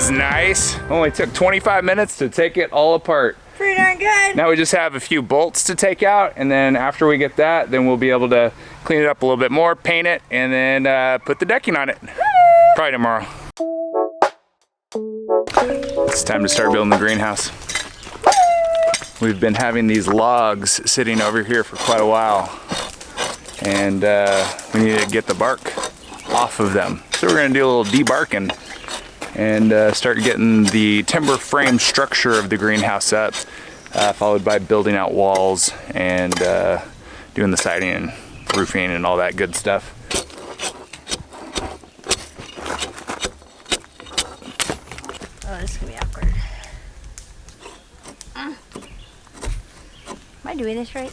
was nice. Only took 25 minutes to take it all apart. Pretty darn good. Now we just have a few bolts to take out, and then after we get that, then we'll be able to clean it up a little bit more, paint it, and then put the decking on it. Probably tomorrow. It's time to start building the greenhouse. We've been having these logs sitting over here for quite a while, and we need to get the bark off of them. So we're gonna do a little debarking and start getting the timber frame structure of the greenhouse up, followed by building out walls and doing the siding and roofing and all that good stuff. Oh, this is gonna be awkward. Am I doing this right?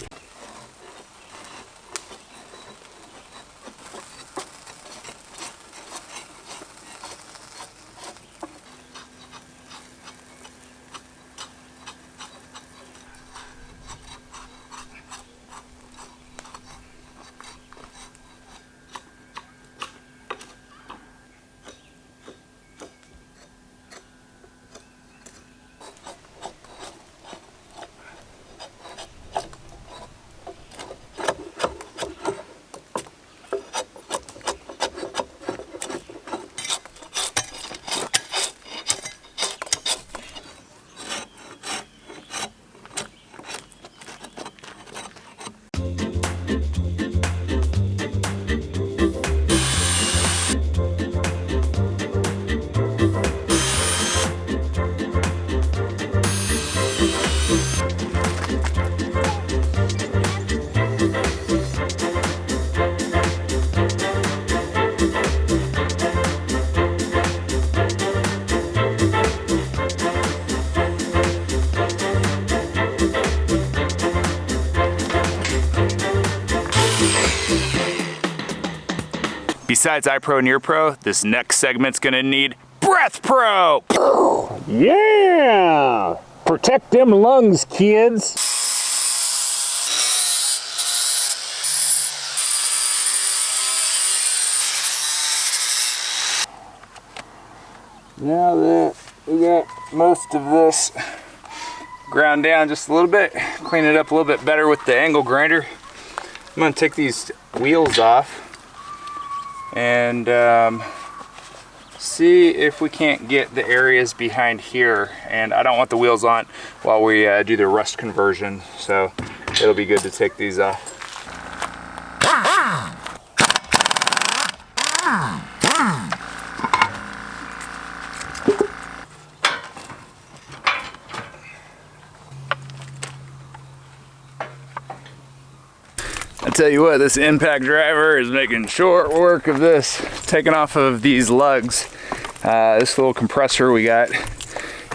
Besides iPro and EarPro, this next segment's gonna need Breath Pro! Yeah! Protect them lungs, kids. Now that we got most of this ground down just a little bit, clean it up a little bit better with the angle grinder, I'm gonna take these wheels off and see if we can't get the areas behind here. And I don't want the wheels on while we do the rust conversion, so it'll be good to take these off. I tell you what, this impact driver is making short work of this, taking off of these lugs. This little compressor we got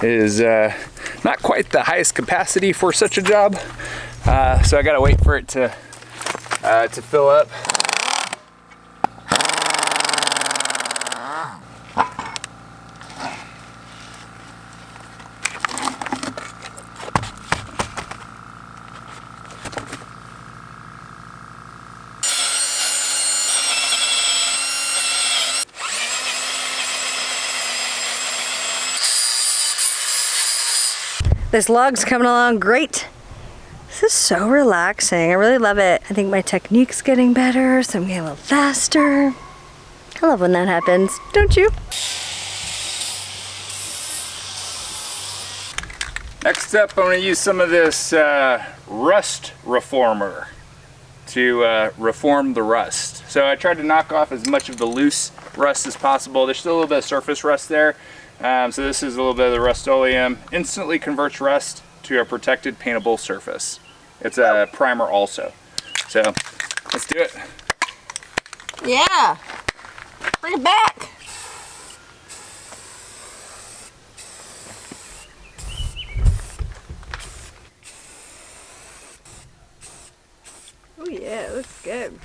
is not quite the highest capacity for such a job, so I gotta wait for it to fill up. This log's coming along great. This is so relaxing. I really love it. I think my technique's getting better, so I'm getting a little faster. I love when that happens, don't you? Next up, I'm going to use some of this rust reformer to reform the rust. So I tried to knock off as much of the loose rust as possible. There's still a little bit of surface rust there. So this is a little bit of the Rust-Oleum. Instantly converts rust to a protected paintable surface. It's a primer also. So let's do it. Yeah. Bring it back. Oh yeah, it looks good.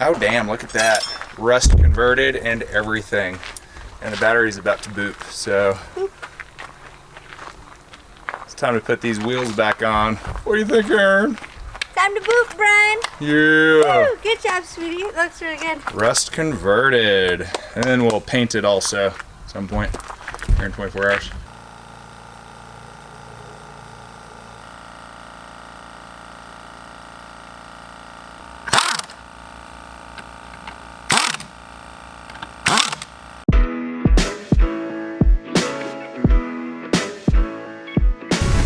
Oh damn, look at that. Rust converted and everything. And the battery's about to boot, so it's time to put these wheels back on. What do you think, Aaron? Time to boot, Brian. Yeah. Woo, good job, sweetie. It looks really good. Rust converted. And then we'll paint it also at some point here in 24 hours.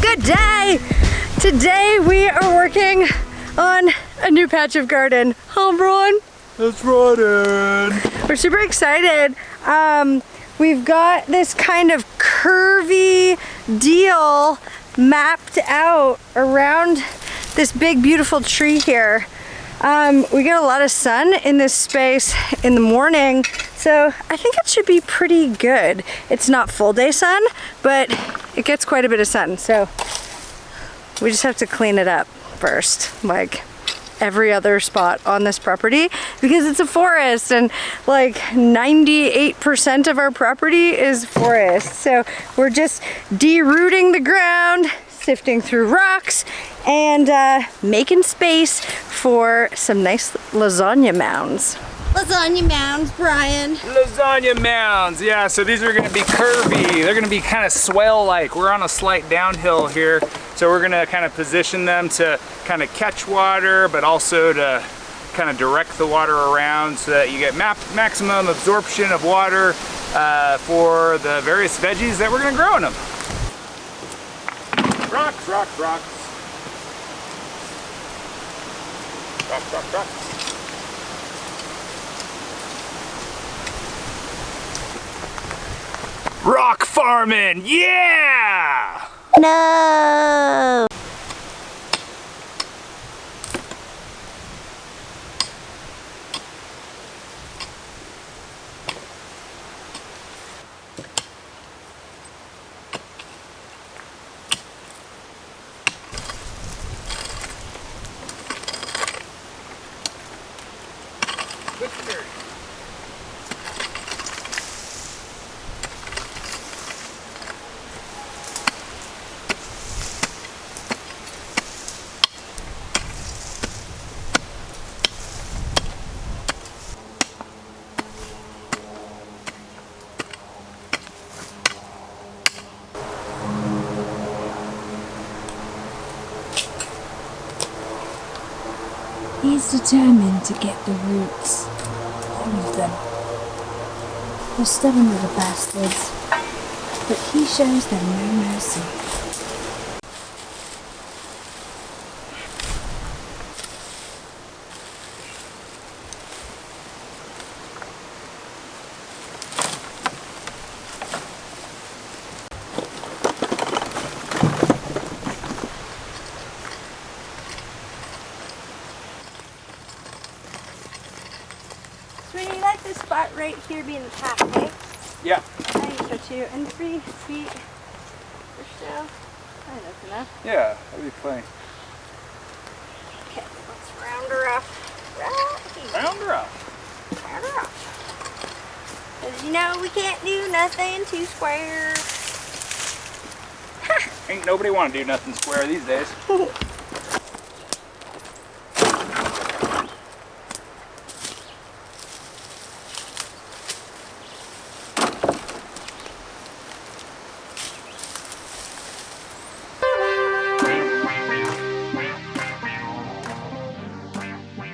Good day! Today we are working on a new patch of garden. Huh, Brian? Let's run in. We're super excited. We've got this kind of curvy deal mapped out around this big beautiful tree here. We get a lot of sun in this space in the morning, so I think it should be pretty good. It's not full day sun, but it gets quite a bit of sun, so we just have to clean it up first, like every other spot on this property, because it's a forest and like 98% of our property is forest. So we're just derooting the ground, sifting through rocks, and making space for some nice lasagna mounds. Lasagna mounds, Brian. Lasagna mounds, yeah, so these are gonna be curvy. They're gonna be kind of swale-like. We're on a slight downhill here, so we're gonna kind of position them to kind of catch water, but also to kind of direct the water around so that you get maximum absorption of water for the various veggies that we're gonna grow in them. Rocks, rocks, rocks. Rocks, rocks, rocks. Rock farming, yeah! No! He's determined to get the roots. All of them. They're stubborn little bastards, but he shows them no mercy. Sweetie, you like this spot right here being the top, okay? Yeah. I think so too. And 3 feet or so. I think that's enough. Yeah, that'd be plenty. Okay, let's round her off. Right here. Round her up. Round her off. Because you know we can't do nothing too square. Ain't nobody want to do nothing square these days.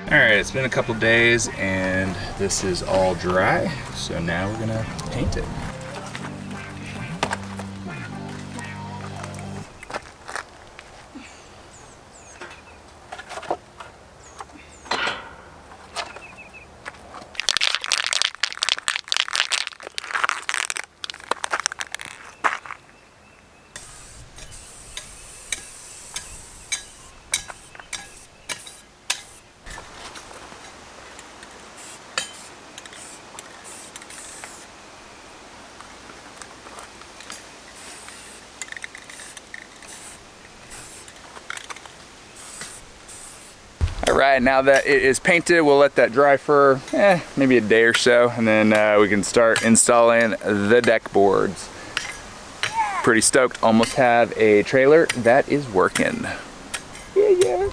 Alright, it's been a couple days and this is all dry, so now we're gonna paint it. Alright, now that it is painted, we'll let that dry for maybe a day or so, and then we can start installing the deck boards. Pretty stoked, almost have a trailer that is working. Yeah.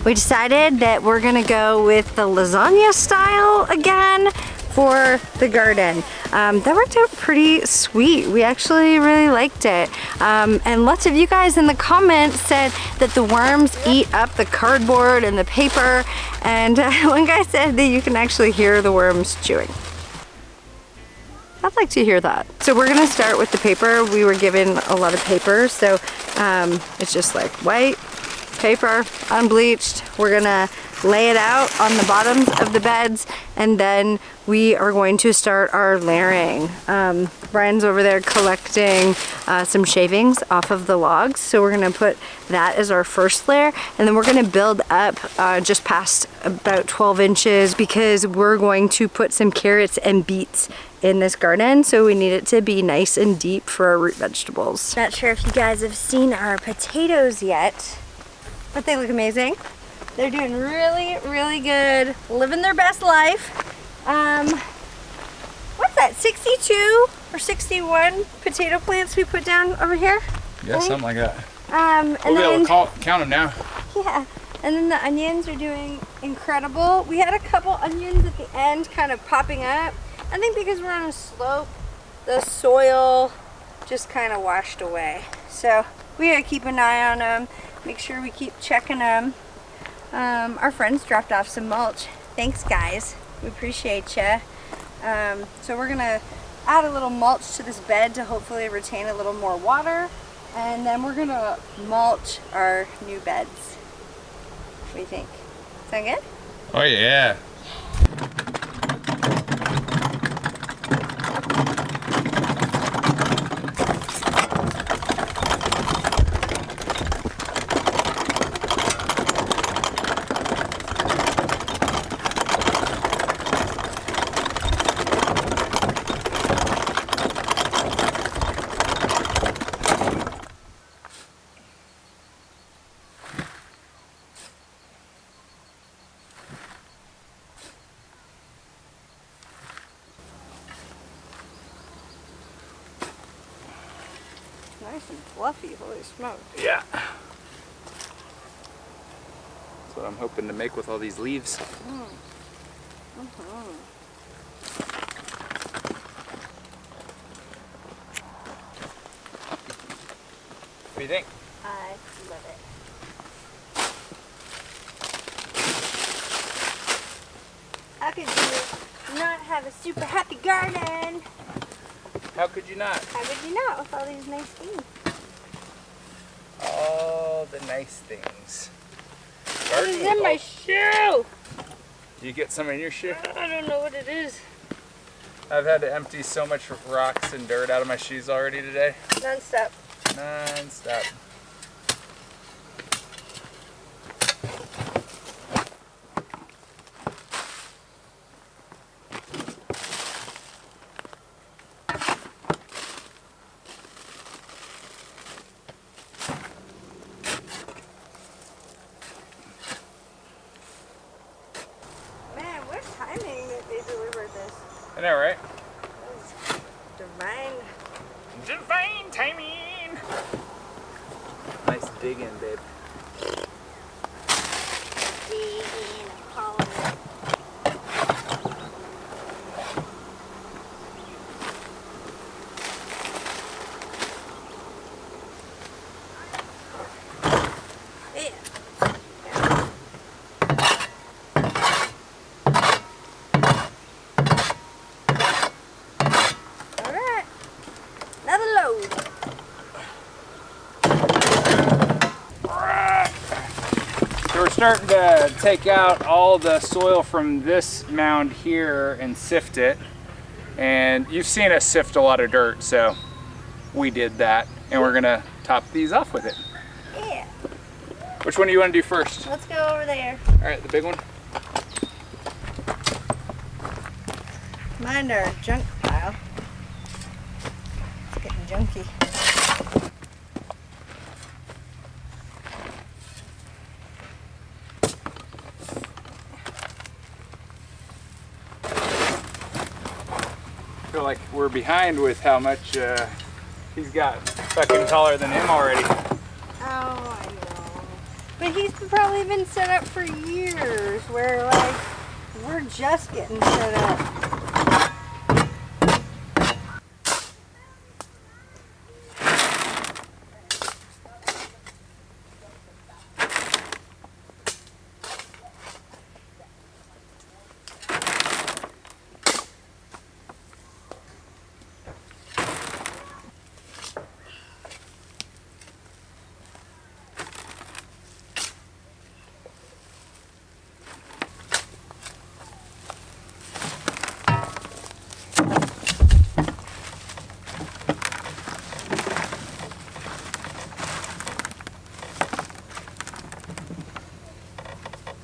We decided that we're gonna go with the lasagna style again for the garden. That worked out pretty sweet. We actually really liked it. And lots of you guys in the comments said that the worms eat up the cardboard and the paper. And one guy said that you can actually hear the worms chewing. I'd like to hear that. So we're gonna start with the paper. We were given a lot of paper, so it's just like white paper, unbleached. We're gonna lay it out on the bottoms of the beds, and then we are going to start our layering. Brian's over there collecting some shavings off of the logs, so we're gonna put that as our first layer, and then we're gonna build up just past about 12 inches because we're going to put some carrots and beets in this garden, so we need it to be nice and deep for our root vegetables. Not sure if you guys have seen our potatoes yet, but they look amazing. They're doing really, really good, living their best life. What's that, 62 or 61 potato plants we put down over here? Yeah, something like that. We'll be able to count them now. Yeah, and then the onions are doing incredible. We had a couple onions at the end kind of popping up. I think because we're on a slope, the soil just kind of washed away. So we gotta keep an eye on them, make sure we keep checking them. Our friends dropped off some mulch. Thanks guys, we appreciate ya. So we're gonna add a little mulch to this bed to hopefully retain a little more water. And then we're gonna mulch our new beds. What do you think? Sound good? Oh yeah. Nice and fluffy, holy smoke. Yeah. That's what I'm hoping to make with all these leaves. Mm-hmm. What do you think? I love it. How could you not have a super happy garden? How could you not? How could you not with all these nice things? All the nice things. What is in my shoe? You get some in your shoe? I don't know what it is. I've had to empty so much rocks and dirt out of my shoes already today. Non-stop. Non-stop. Man, what timing that they delivered this. I know, right? That was divine. Divine timing! Nice digging, babe. Digging and calling it. We're starting to take out all the soil from this mound here and sift it. And you've seen us sift a lot of dirt, so we did that. And we're gonna top these off with it. Yeah. Which one do you want to do first? Let's go over there. All right, the big one. Mind our junk pile. It's getting junky. I feel like we're behind with how much he's got fucking taller than him already. Oh, I know. But he's probably been set up for years, where like we're just getting set up.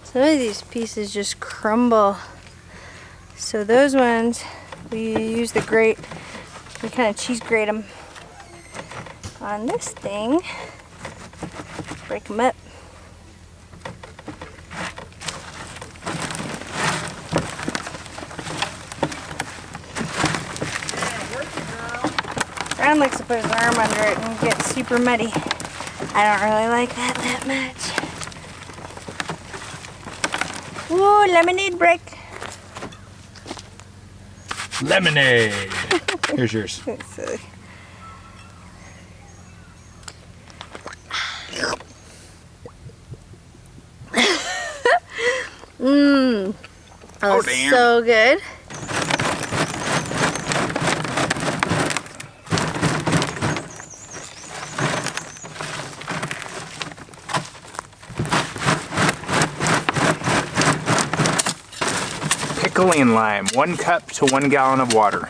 Some of these pieces just crumble. So those ones, we use the grate, we kind of cheese grate them on this thing, break them up. Brown likes to put his arm under it and get super muddy. I don't really like that much. Ooh, lemonade break. Lemonade. Here's yours. That's silly. Mmm. Oh, damn. So good. Pickling lime, 1 cup to 1 gallon of water.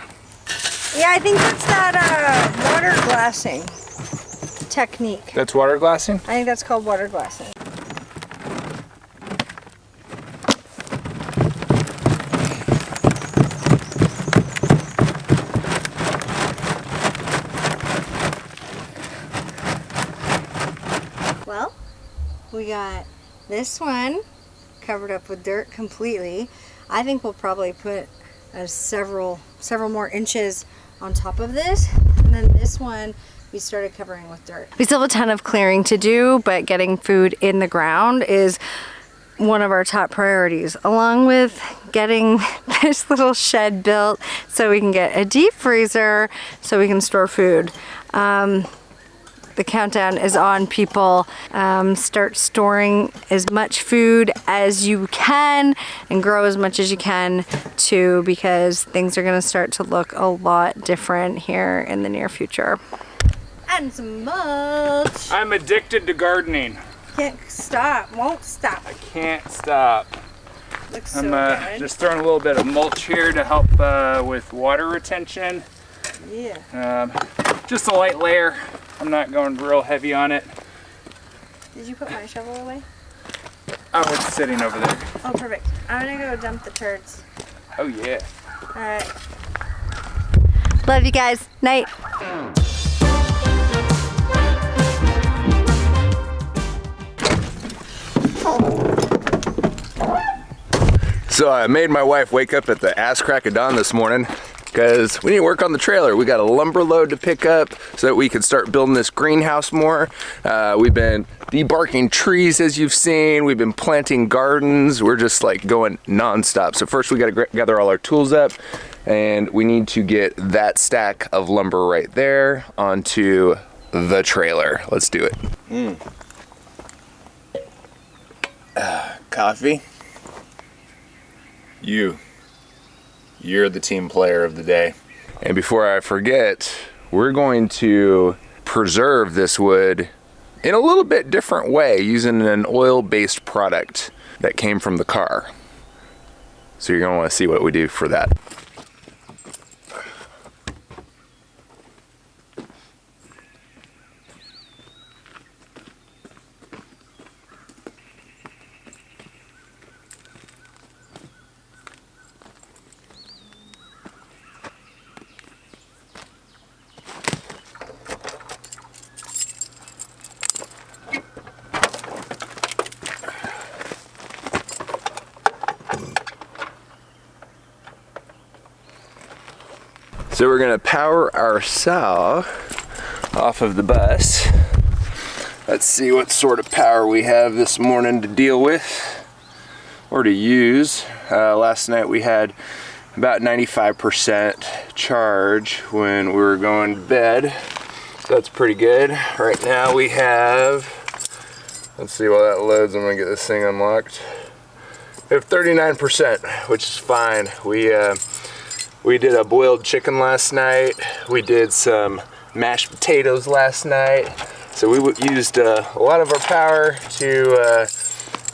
Yeah, I think that's that water glassing technique. That's water glassing? I think that's called water glassing. Well, we got this one covered up with dirt completely. I think we'll probably put several more inches on top of this, and then this one we started covering with dirt. We still have a ton of clearing to do, but getting food in the ground is one of our top priorities, along with getting this little shed built so we can get a deep freezer so we can store food. The countdown is on, people. Start storing as much food as you can and grow as much as you can too, because things are gonna start to look a lot different here in the near future. And some mulch. I'm addicted to gardening. Can't stop, won't stop. I can't stop. Looks so I'm good. just throwing a little bit of mulch here to help with water retention. Yeah. Just a light layer. I'm not going real heavy on it. Did you put my shovel away? Oh, it's sitting over there. Oh, perfect. I'm gonna go dump the turds. Oh yeah. All right. Love you guys. Night. So I made my wife wake up at the ass crack of dawn this morning because we need to work on the trailer. We got a lumber load to pick up so that we can start building this greenhouse more. We've been debarking trees, as you've seen. We've been planting gardens. We're just like going nonstop. So first we got to gather all our tools up, and we need to get that stack of lumber right there onto the trailer. Let's do it. Coffee. You're the team player of the day. And before I forget, we're going to preserve this wood in a little bit different way using an oil-based product that came from the car. So you're gonna want to see what we do for that. So we're gonna power our saw off of the bus. Let's see what sort of power we have this morning to deal with or to use. Last night we had about 95% charge when we were going to bed. That's pretty good. Right now we have, let's see while that loads, I'm gonna get this thing unlocked. We have 39%, which is fine. We did a boiled chicken last night. We did some mashed potatoes last night. So we used a lot of our power to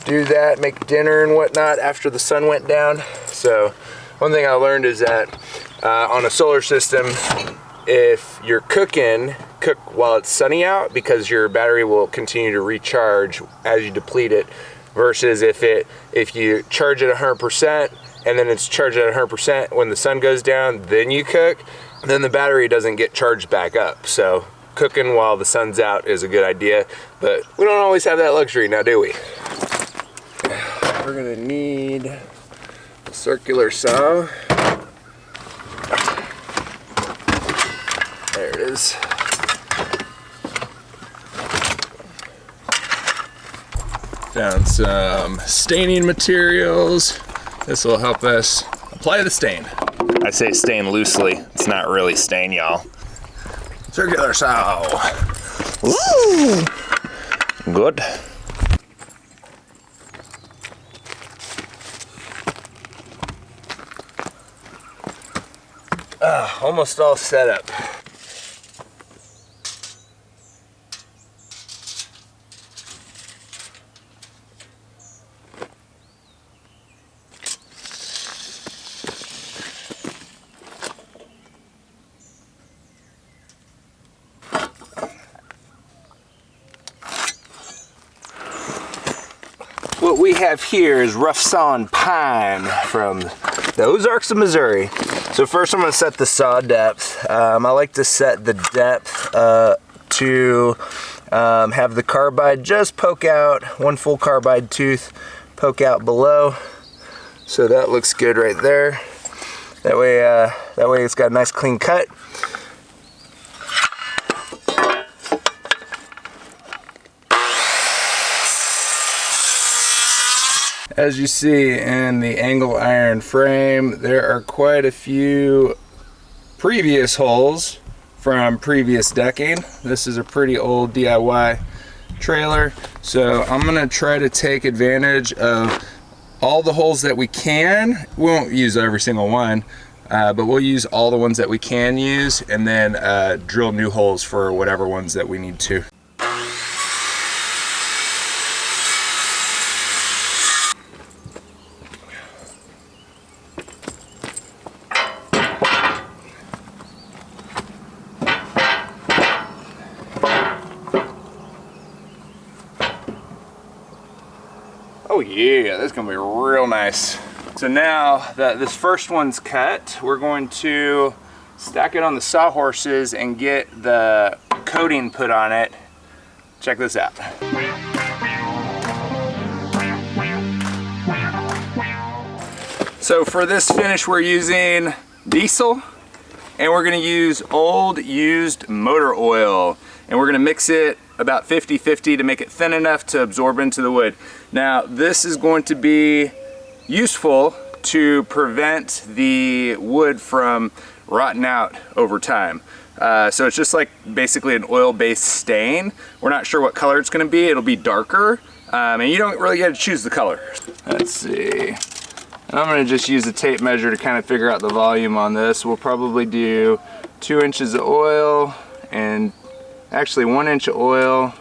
do that, make dinner and whatnot after the sun went down. So one thing I learned is that on a solar system, if you're cooking, cook while it's sunny out because your battery will continue to recharge as you deplete it, versus if you charge it 100% and then it's charged at 100% when the sun goes down, then you cook, then the battery doesn't get charged back up. So cooking while the sun's out is a good idea, but we don't always have that luxury now, do we? We're gonna need a circular saw. There it is. Found some staining materials. This will help us apply the stain. I say stain loosely. It's not really stain, y'all. Circular saw. Woo! Good. Almost all set up. What we have here is rough sawn pine from the Ozarks of Missouri. So first I'm going to set the saw depth. I like to set the depth to have the carbide just poke out, one full carbide tooth poke out below. So that looks good right there. That way it's got a nice clean cut. As you see in the angle iron frame, there are quite a few previous holes from previous decking. This is a pretty old DIY trailer, so I'm gonna try to take advantage of all the holes that we can. We won't use every single one, but we'll use all the ones that we can use and then drill new holes for whatever ones that we need to. Oh yeah, that's gonna be real nice. So now that this first one's cut, we're going to stack it on the sawhorses and get the coating put on it. Check this out. So for this finish, we're using diesel, and we're gonna use old used motor oil, and we're gonna mix it about 50-50 to make it thin enough to absorb into the wood. Now this is going to be useful to prevent the wood from rotting out over time. So it's just like basically an oil-based stain. We're not sure what color it's gonna be. It'll be darker, and you don't really get to choose the color. Let's see. And I'm gonna just use a tape measure to kind of figure out the volume on this. We'll probably do 2 inches of oil, and actually 1 inch of oil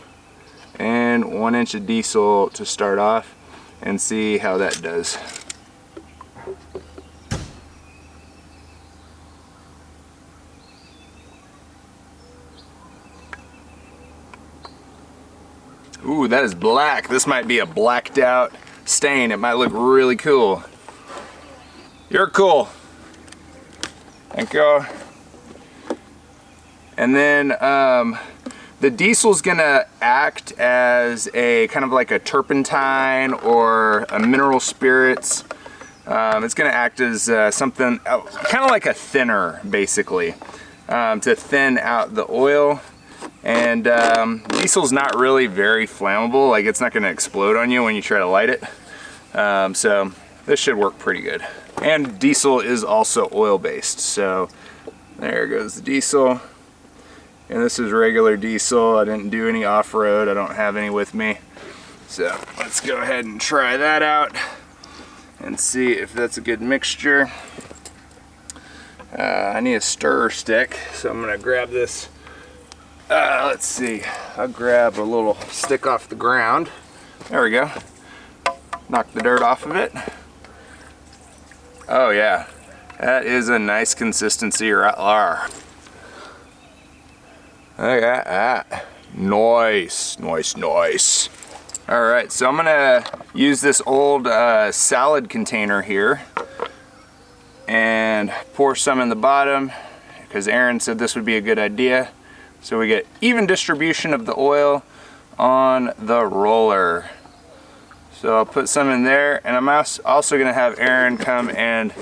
and 1 inch of diesel to start off, and see how that does. Ooh, that is black. This might be a blacked out stain. It might look really cool. You're cool. Thank you. And then the diesel's gonna act as a kind of like a turpentine or a mineral spirits. It's gonna act as something kind of like a thinner, basically, to thin out the oil. And diesel's not really very flammable. Like, it's not gonna explode on you when you try to light it. So this should work pretty good. And diesel is also oil-based. So there goes the diesel. And this is regular diesel. I didn't do any off-road. I don't have any with me. So let's go ahead and try that out and see if that's a good mixture. I need a stir stick, so I'm gonna grab this. Let's see, I'll grab a little stick off the ground. There we go. Knock the dirt off of it. Oh yeah, that is a nice consistency right there. Look at that. Nice, nice, nice. All right, so I'm gonna use this old salad container here and pour some in the bottom because Aaron said this would be a good idea. So we get even distribution of the oil on the roller. So I'll put some in there, and I'm also gonna have Aaron come and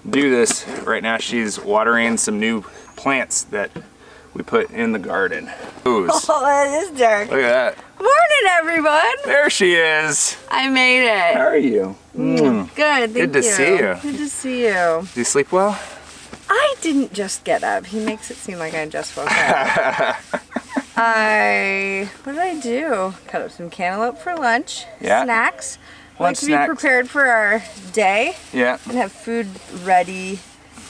do this. Right now she's watering some new plants that we put in the garden. Ooh. Oh, that is dark. Look at that. Morning, everyone. There she is. I made it. How are you? Good, thank you. Good to see you. Good to see you. Do you sleep well? I didn't just get up. He makes it seem like I just woke up. What did I do? Cut up some cantaloupe for lunch. Yeah. Snacks. I Lunch like to snacks. be prepared for our day Yeah. and have food ready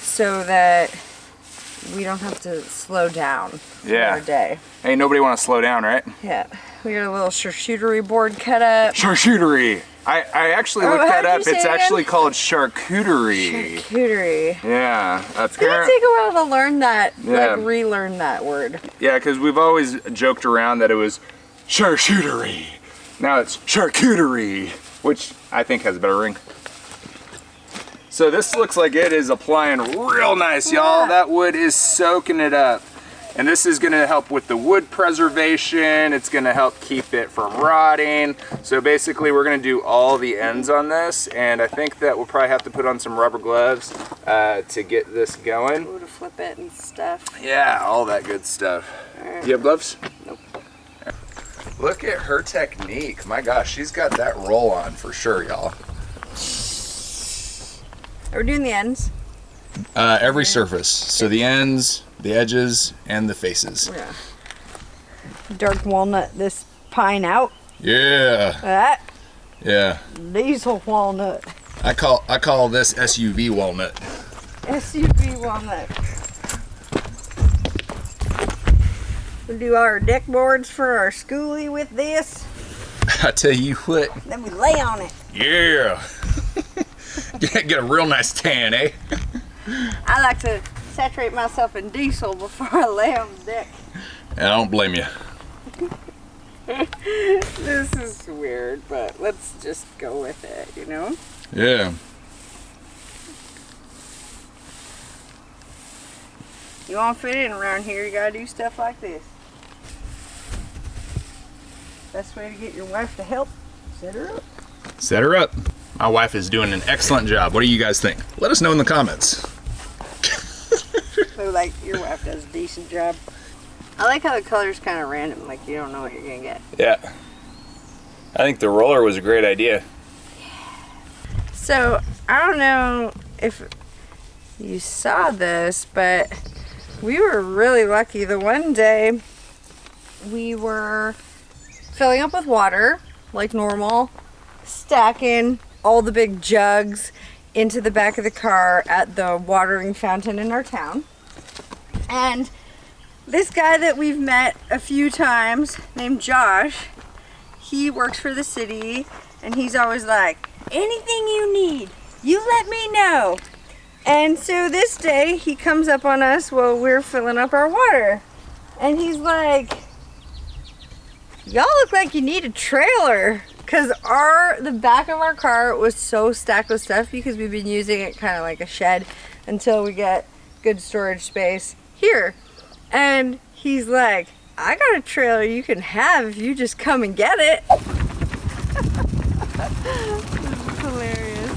so that we don't have to slow down for Yeah. our day. Hey, nobody want to slow down, right? Yeah. We got a little charcuterie board cut up. Charcuterie. I actually looked that how'd up. you say It's it actually again? called charcuterie. Charcuterie. Yeah, that's It's gonna correct. take a while to learn that, Yeah. like relearn that word. Yeah, because we've always joked around that it was charcuterie. Now it's charcuterie, which I think has a better ring. So this looks like it is applying real nice, y'all. Yeah. That wood is soaking it up. And this is gonna help with the wood preservation. It's gonna help keep it from rotting. So basically we're gonna do all the ends on this, and I think that we'll probably have to put on some rubber gloves to get this going. Ooh, to flip it and stuff. Yeah, all that good stuff. Do you have gloves? Nope. Look at her technique. My gosh, she's got that roll on for sure, y'all. Are we doing the ends? Every surface. So the ends, the edges, and the faces. Yeah. Dark walnut this pine out. Yeah. That Yeah. diesel walnut. I call this SUV walnut. SUV walnut. We do our deck boards for our schoolie with this. I tell you what. Then we lay on it. Yeah. Get a real nice tan, eh? I like to saturate myself in diesel before I lay on the deck. I don't blame you. This is weird, but let's just go with it, you know? Yeah. You want to fit in around here, you gotta do stuff like this. Best way to get your wife to help, set her up. Set her up. My wife is doing an excellent job. What do you guys think? Let us know in the comments. So like your wife does a decent job. I like how the color's kind of random, like you don't know what you're gonna get. Yeah. I think the roller was a great idea. So I don't know if you saw this, but we were really lucky. The one day we were filling up with water like normal, stacking all the big jugs into the back of the car at the watering fountain in our town. And this guy that we've met a few times named Josh, he works for the city and he's always like, anything you need, you let me know. And so this day he comes up on us while we're filling up our water and he's like, y'all look like you need a trailer. Because the back of our car was so stacked with stuff because we've been using it kind of like a shed until we get good storage space here. And he's like, I got a trailer you can have if you just come and get it. This is hilarious.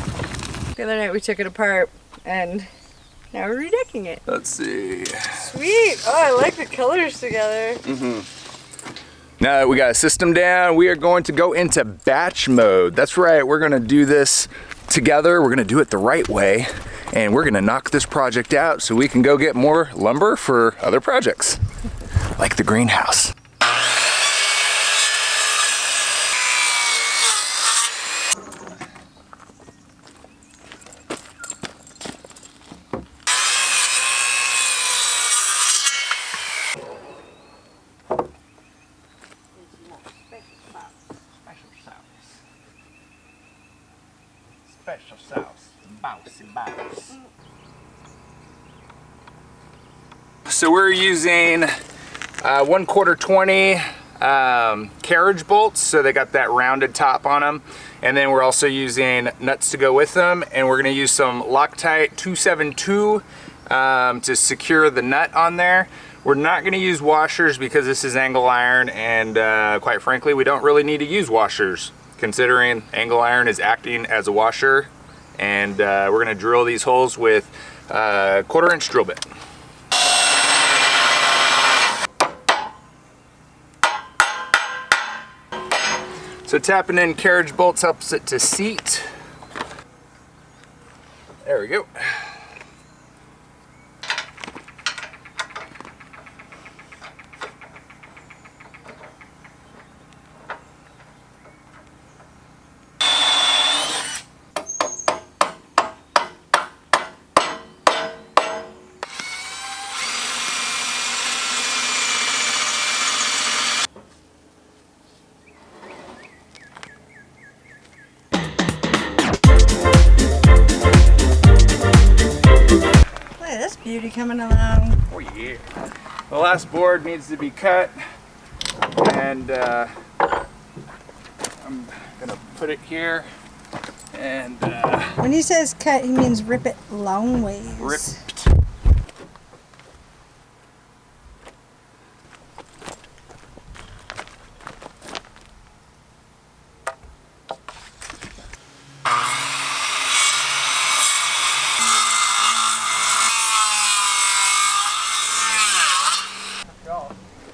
The other night we took it apart and now we're redecking it. Let's see. Sweet. Oh, I like the colors together. Mm-hmm. Now that we got a system down, we are going to go into batch mode. That's right, we're gonna do this together. We're gonna do it the right way, and we're gonna knock this project out so we can go get more lumber for other projects, like the greenhouse. Special sauce, bouncy bounce. So we're using 1/4 20 carriage bolts, so they got that rounded top on them, and then we're also using nuts to go with them, and we're going to use some Loctite 272 to secure the nut on there. We're not going to use washers because this is angle iron, and quite frankly we don't really need to use washers considering angle iron is acting as a washer. And we're going to drill these holes with a 1/4 inch drill bit. So tapping in carriage bolts helps it to seat. There we go. Beauty coming along. Oh yeah. The last board needs to be cut, and I'm gonna put it here, and When he says cut, he means rip it long ways. ripped.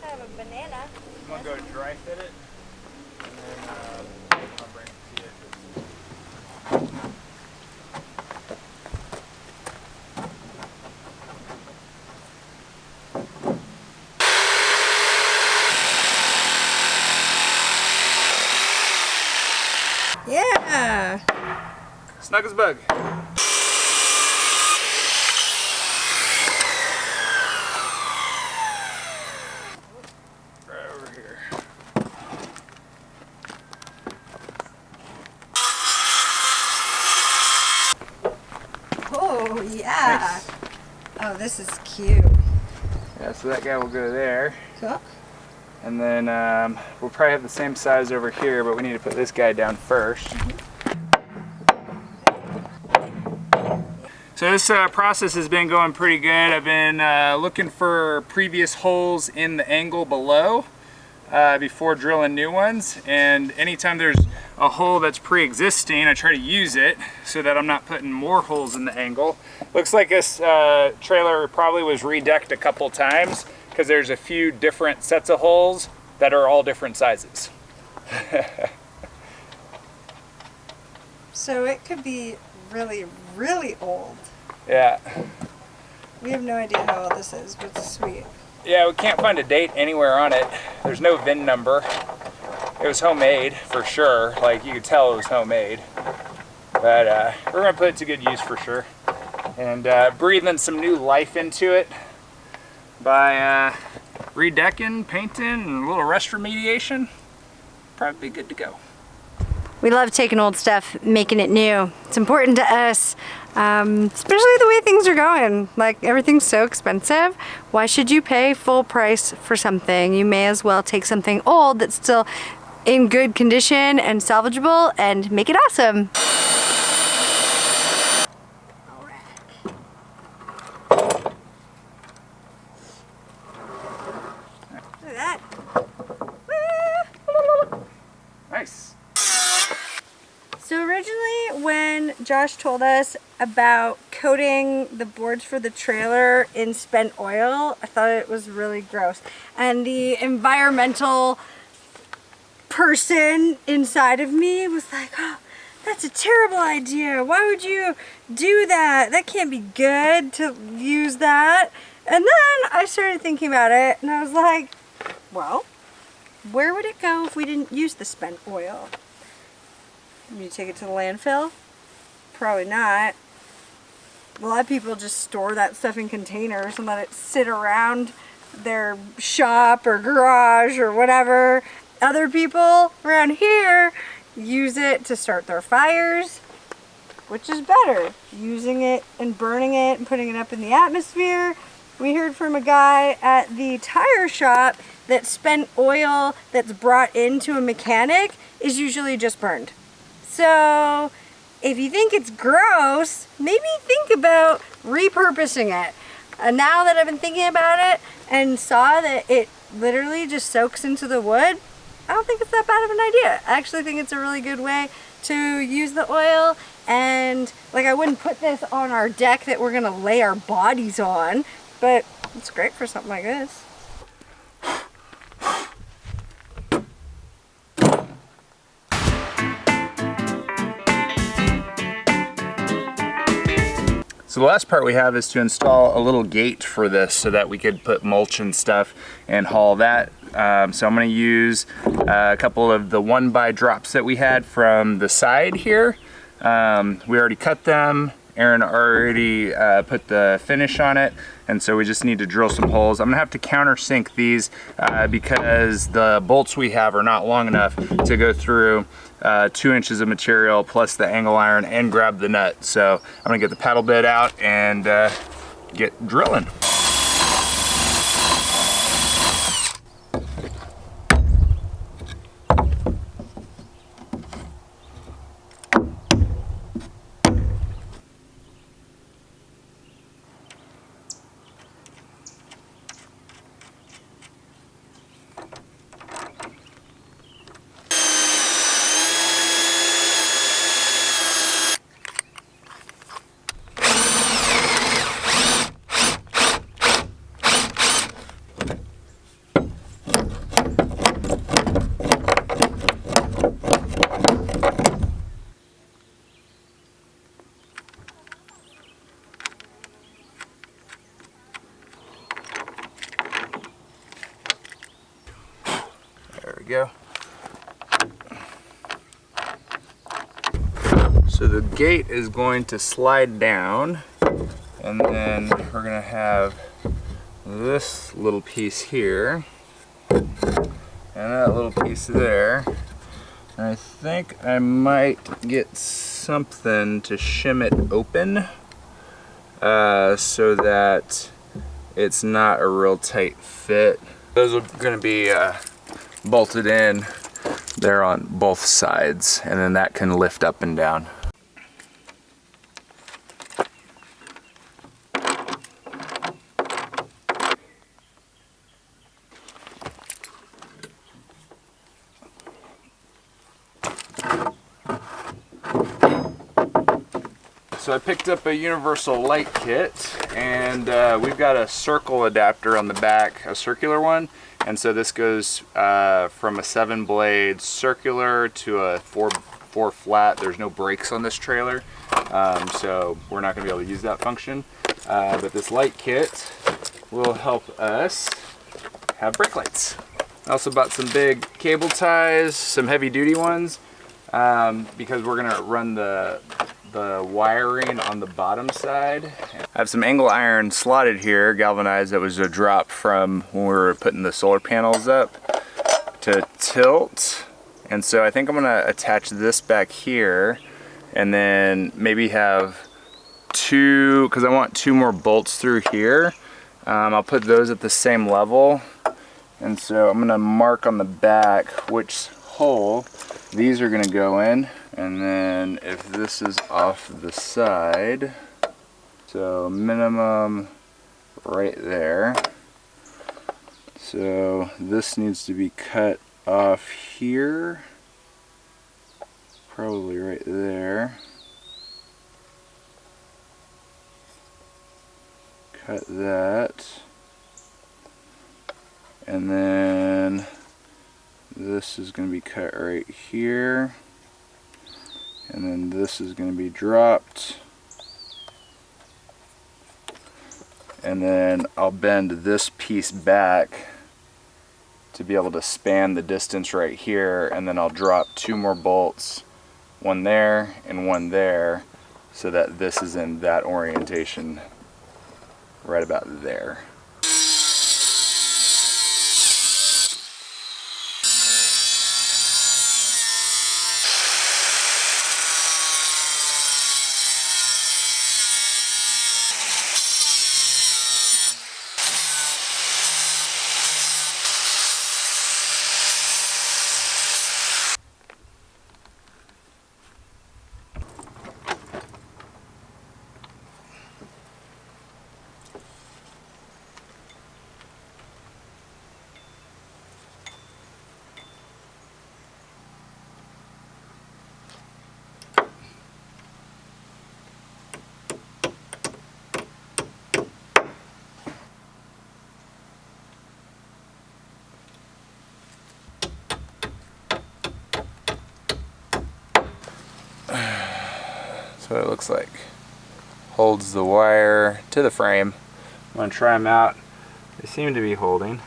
Have a banana. I'm gonna go dry fit it, and then I'll bring it to you. Yeah. Snug as a bug. Right over here. Oh, yeah. Nice. Oh, this is cute. Yeah, so that guy will go there. Cool. And then we'll probably have the same size over here, but we need to put this guy down first. So this process has been going pretty good. I've been looking for previous holes in the angle below before drilling new ones. And anytime there's a hole that's pre-existing, I try to use it so that I'm not putting more holes in the angle. Looks like this trailer probably was redecked a couple times because there's a few different sets of holes that are all different sizes. So it could be really, really old. Yeah. We have no idea how old this is, but it's sweet. Yeah, we can't find a date anywhere on it. There's no VIN number. It was homemade for sure. Like, you could tell it was homemade. But we're gonna put it to good use for sure. And breathing some new life into it by redecking, painting, and a little rust remediation. Probably be good to go. We love taking old stuff, making it new. It's important to us, especially the way things are going. Like, everything's so expensive. Why should you pay full price for something? You may as well take something old that's still in good condition and salvageable and make it awesome. Look at that. Nice. So originally when Josh told us about coating the boards for the trailer in spent oil, I thought it was really gross. And the environmental person inside of me was like, oh, that's a terrible idea. Why would you do that? That can't be good to use that. And then I started thinking about it and I was like, well, where would it go if we didn't use the spent oil? You take it to the landfill? Probably not. A lot of people just store that stuff in containers and let it sit around their shop or garage or whatever. Other people around here use it to start their fires, which is better. Using it and burning it and putting it up in the atmosphere. We heard from a guy at the tire shop that spent oil that's brought into a mechanic is usually just burned. So if you think it's gross, maybe think about repurposing it. And now that I've been thinking about it and saw that it literally just soaks into the wood, I don't think it's that bad of an idea. I actually think it's a really good way to use the oil. And like, I wouldn't put this on our deck that we're gonna lay our bodies on, but it's great for something like this. So the last part we have is to install a little gate for this so that we could put mulch and stuff and haul that. So I'm going to use a couple of the 1x drops that we had from the side here. We already cut them. Aaron already put the finish on it, and so we just need to drill some holes. I'm gonna have to countersink these because the bolts we have are not long enough to go through 2 inches of material plus the angle iron and grab the nut. So I'm gonna get the paddle bit out and get drilling. There we go. So the gate is going to slide down, and then we're going to have this little piece here and that little piece there. And I think I might get something to shim it open so that it's not a real tight fit. Those are going to be bolted in there on both sides, and then that can lift up and down. So I picked up a universal light kit, and we've got a circle adapter on the back, a circular one. And so this goes from a 7-blade circular to a 4 flat. There's no brakes on this trailer, so we're not going to be able to use that function. But this light kit will help us have brake lights. I also bought some big cable ties, some heavy duty ones, because we're going to run the wiring on the bottom side. I have some angle iron slotted here, galvanized, that was a drop from when we were putting the solar panels up to tilt. And so I think I'm gonna attach this back here and then maybe have 2, because I want 2 more bolts through here. I'll put those at the same level. And so I'm gonna mark on the back which hole these are gonna go in. And then if this is off the side, so minimum right there. So this needs to be cut off here, probably right there. Cut that. And then This is going to be cut right here. And then this is going to be dropped. And then I'll bend this piece back to be able to span the distance right here, and then I'll drop 2 more bolts, one there and one there, so that this is in that orientation right about there. That's what it looks like. Holds the wire to the frame. I'm going to try them out. They seem to be holding.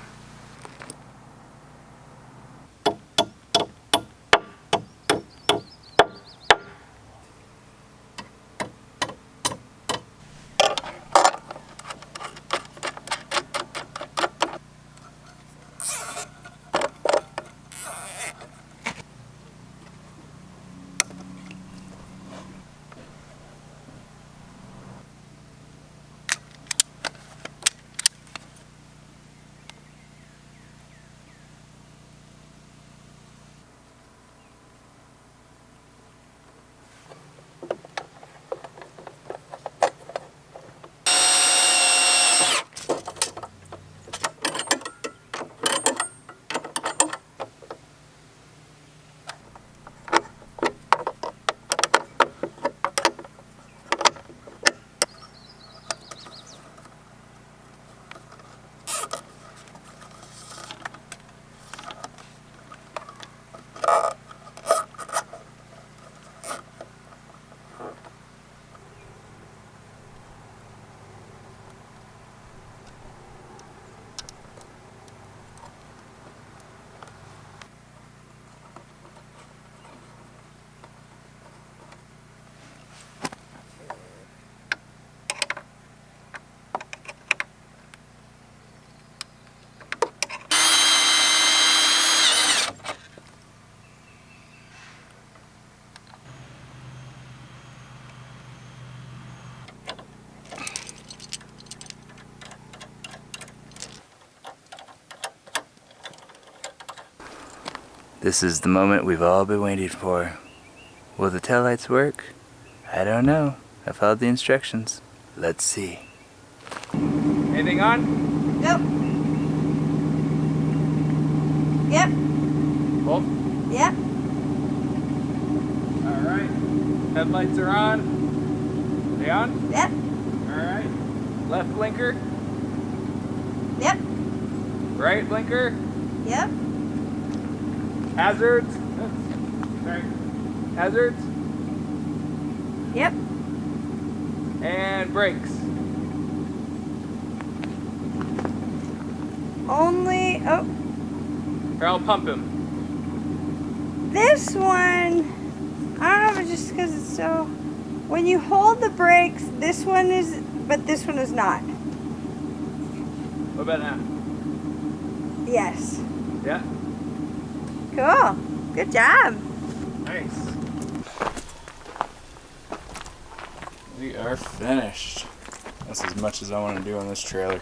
This is the moment we've all been waiting for. Will the taillights work? I don't know. I followed the instructions. Let's see. Anything on? Nope. Yep. Both? Yep. Alright. Headlights are on. They on? Yep. Alright. Left blinker. Yep. Right blinker. Yep. Hazards. Sorry. Hazards. Yep. And brakes. Only, oh, Or I'll pump him. this one, I don't know if it's just because it's so, when you hold the brakes, this one is, but this one is not. What about now? Yes. Yeah? Cool. Good job. Nice. We are finished. That's as much as I want to do on this trailer.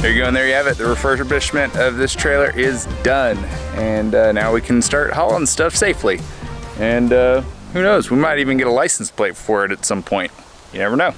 There you go, and there you have it. The refurbishment of this trailer is done. And now we can start hauling stuff safely. And who knows, we might even get a license plate for it at some point. You never know.